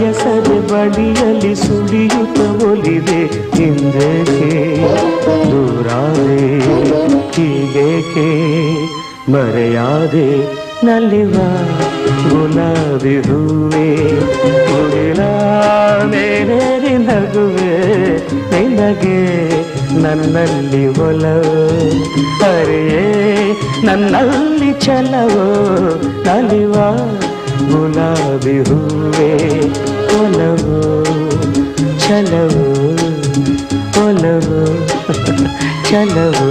ಕೆಸರೆ ಬಳಿಯಲ್ಲಿ ಸುಳಿಯುತ್ತ ಒಲಿದೆ ಹಿಂದೇಕೆ ದೂರಾದೆ ಹೀಗೇಕೆ ಮರೆಯಾದೆ ನಲಿವ ಗುಲಾಬಿ ಹೂವೆ ಮುಗಿಲ ಮೇಲೇರಿ ನಗುವೆ ನಿನಗೆ ನನ್ನಲ್ಲಿ ಒಲವು ಹರಿಯೇ ನನ್ನಲ್ಲಿ ಛಲವೋ ನಲಿವ ಗುಲಾಬಿ ಹೂವೆ ಒಲವು ಛಲವು ಒಲವು ಛಲವು